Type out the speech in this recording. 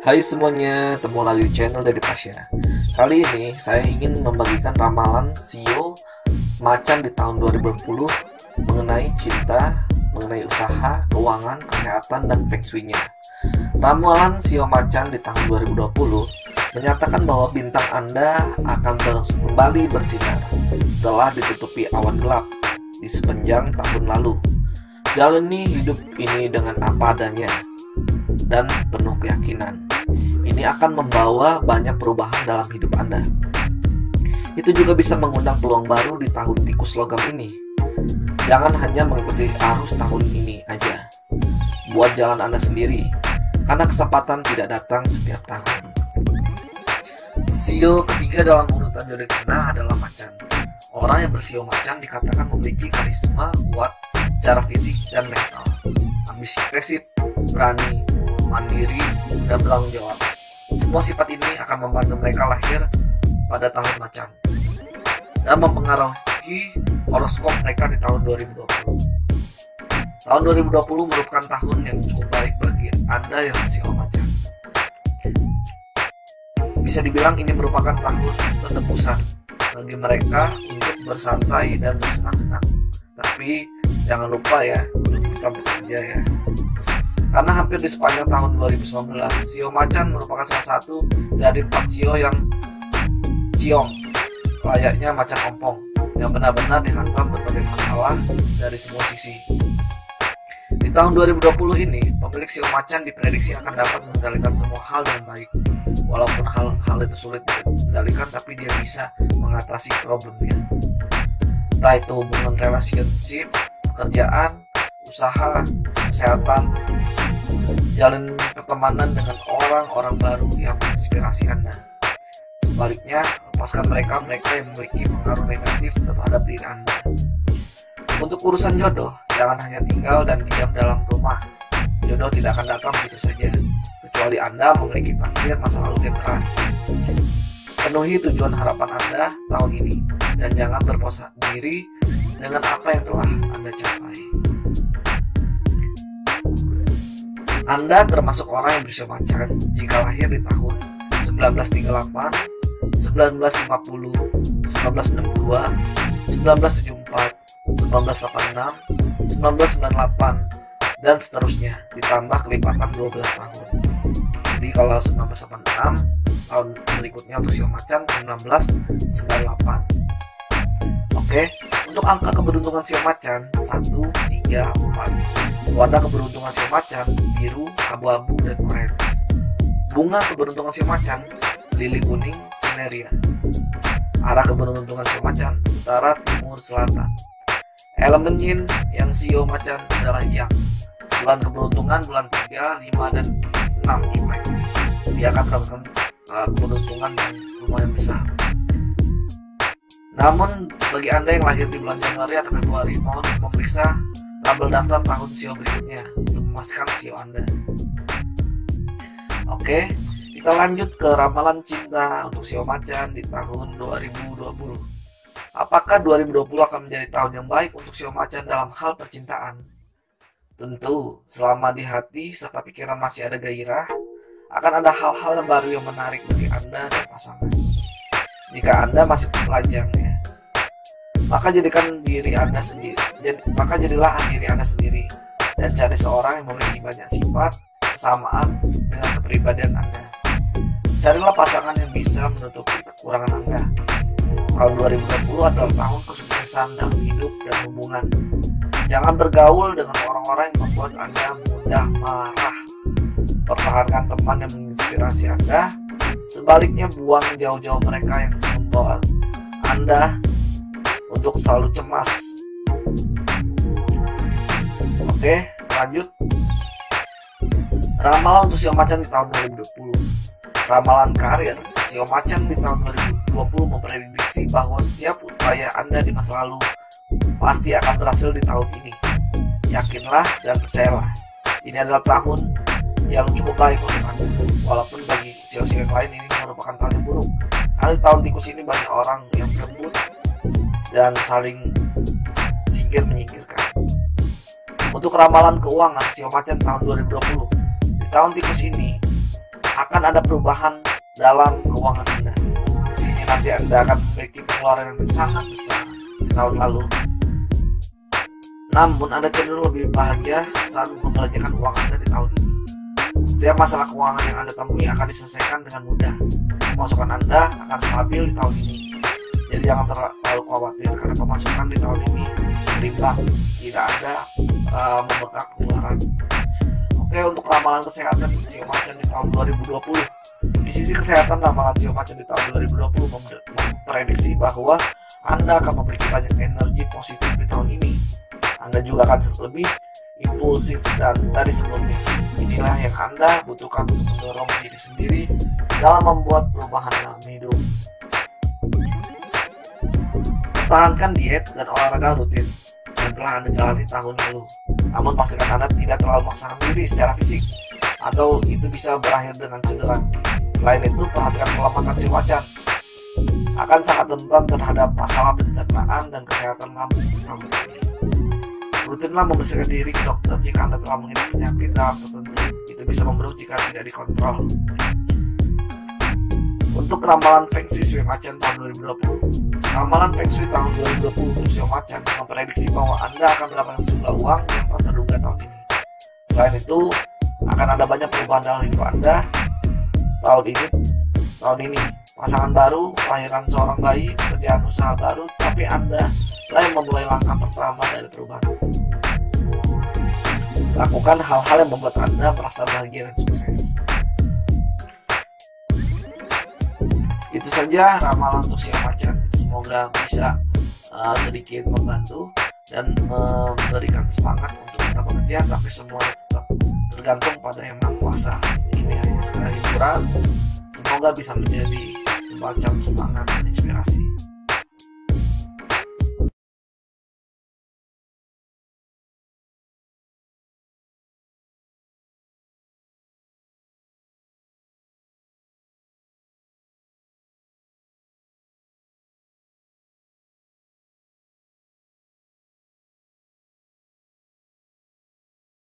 Hai semuanya, ketemu lagi di channel Dedi Pasya. Kali ini saya ingin membagikan ramalan Shio Macan di tahun 2020 mengenai cinta, mengenai usaha, keuangan, kesehatan, dan feng shui-nya. Ramalan Shio Macan di tahun 2020 menyatakan bahwa bintang Anda akan kembali bersinar setelah ditutupi awan gelap di sepanjang tahun lalu. Jalani hidup ini dengan apa adanya dan penuh keyakinan. Ini akan membawa banyak perubahan dalam hidup Anda. Itu juga bisa mengundang peluang baru di tahun tikus logam ini. Jangan hanya mengikuti arus tahun ini aja. Buat jalan Anda sendiri, karena kesempatan tidak datang setiap tahun. Shio ketiga dalam urutan zodiak zina adalah macan. Orang yang bersio macan dikatakan memiliki karisma kuat secara fisik dan mental, ambisius, berani, mandiri, dan bertanggung jawab. Semua sifat ini akan membantu mereka lahir pada tahun macan dan mempengaruhi horoskop mereka di tahun 2020. Tahun 2020 merupakan tahun yang cukup baik bagi Anda yang bersio macan. Bisa dibilang ini merupakan tahun penebusan bagi mereka untuk bersantai dan bersenang-senang. Tapi jangan lupa ya, untuk tetap bekerja ya. Karena hampir di sepanjang tahun 2019, Shio Macan merupakan salah satu dari 4 Shio yang ciong, layaknya macan ompong, yang benar-benar dihantam berbagai masalah dari semua sisi. Di tahun 2020 ini, pemilik Shio Macan diprediksi akan dapat mengendalikan semua hal dengan baik. Walaupun hal itu sulit dikendalikan, tapi dia bisa mengatasi problemnya. Entah itu hubungan relationship, pekerjaan, usaha, kesehatan, jalin pertemanan dengan orang-orang baru yang menginspirasi Anda. Sebaliknya, lepaskan mereka yang memiliki pengaruh negatif terhadap diri Anda. Untuk urusan jodoh, jangan hanya tinggal dan diam dalam rumah. Jodoh tidak akan datang begitu saja, kecuali Anda memiliki takdir masa lalu yang keras. Penuhi tujuan harapan Anda tahun ini, dan jangan berpuas diri dengan apa yang telah Anda capai. Anda termasuk orang yang bersio macan jika lahir di tahun 1938, 1950, 1962, 1974, 1986, 1998, dan seterusnya, ditambah kelipatan 12 tahun. Jadi kalau 1986, tahun berikutnya untuk Shio Macan 1998. Oke, untuk angka keberuntungan Shio Macan 1, 3, 4. Warna keberuntungan Shio Macan biru, abu-abu, dan orange. Bunga keberuntungan Shio Macan lili kuning, cineria. Arah keberuntungan Shio Macan utara, timur, selatan. Elemen yin yang Shio Macan adalah yang. Bulan keberuntungan bulan 3, 5, dan 6 Imlek. Dia akan mendapatkan keberuntungan yang lumayan besar. Namun bagi Anda yang lahir di bulan Januari atau Februari, mohon memeriksa tabel daftar tahun Shio berikutnya untuk memastikan Shio Anda. Oke, kita lanjut ke ramalan cinta untuk Shio Macan di tahun 2020. Apakah 2020 akan menjadi tahun yang baik untuk Shio Macan dalam hal percintaan? Tentu, selama di hati serta pikiran masih ada gairah, akan ada hal-hal yang baru yang menarik bagi Anda dan pasangan. Jika Anda masih pelajangnya, maka jadilah diri Anda sendiri dan cari seorang yang memiliki banyak sifat kesamaan dengan kepribadian Anda. Carilah pasangan yang bisa menutupi kekurangan Anda. Tahun 2020 adalah tahun kesuksesan dalam hidup dan hubungan. Jangan bergaul dengan orang-orang yang membuat Anda mudah marah. Pertahankan teman yang menginspirasi Anda. Sebaliknya, buang jauh-jauh mereka yang membawa Anda untuk selalu cemas. Oke, lanjut. Ramalan untuk Shio Macan di tahun 2020. Ramalan karir Shio Macan di tahun 2020 memprediksi bahwa setiap upaya Anda di masa lalu pasti akan berhasil di tahun ini. Yakinlah dan percayalah, ini adalah tahun yang cukup baik untuk Anda. Walaupun bagi Shio-Shio yang lain ini merupakan tahun yang buruk. Karena di tahun tikus ini banyak orang yang berebut dan saling menyingkirkan. Untuk ramalan keuangan Shio Macan tahun 2020. Di tahun tikus ini, akan ada perubahan dalam keuangan Anda. Isinya nanti Anda akan memiliki pengeluaran yang sangat besar di tahun lalu. Namun Anda cenderung lebih bahagia saat membelanjakan uang Anda di tahun ini. Setiap masalah keuangan yang Anda temui akan diselesaikan dengan mudah. Pemasukan Anda akan stabil di tahun ini. Jadi jangan terlalu khawatir karena pemasukan di tahun ini berimbang, tidak ada membengkak pengeluaran. Oke, untuk ramalan kesehatan sio macan di tahun 2020. Di sisi kesehatan, ramalan sio macan di tahun 2020 memprediksi bahwa Anda akan memiliki banyak energi positif di tahun ini. Anda juga akan lebih impulsif dari sebelumnya. Inilah yang Anda butuhkan untuk mendorong diri sendiri dalam membuat perubahan dalam hidup. Pertahankan diet dan olahraga rutin yang telah Anda jalani tahun lalu. Namun pastikan Anda tidak terlalu memaksakan diri secara fisik, atau itu bisa berakhir dengan cedera. Selain itu, perhatikan pola makan sio macan. Akan sangat rentan terhadap masalah pencernaan dan kesehatan lambung. Rutinlah membersihkan diri ke dokter jika Anda telah mengidap penyakit dalam tertentu. Itu bisa memburuk jika tidak dikontrol. Untuk ramalan Feng Shui sio macan tahun 2020. Ramalan Feng Shui tahun 2020 untuk sio macan memprediksi bahwa Anda akan mendapatkan sejumlah uang yang tak terduga tahun ini. Selain itu, akan ada banyak perubahan dalam hidup Anda tahun ini. Pasangan baru, kelahiran seorang bayi, pekerjaan usaha baru, tapi Anda yang memulai langkah pertama dari perubahan. Lakukan hal-hal yang membuat Anda merasa bahagia dan sukses. Itu saja ramalan untuk sio macan. Semoga bisa sedikit membantu dan memberikan semangat untuk kita bekerja, tapi semuanya tetap tergantung pada Yang Maha Kuasa. Ini hanya sekedar hiburan. Semoga bisa menjadi semacam semangat dan inspirasi.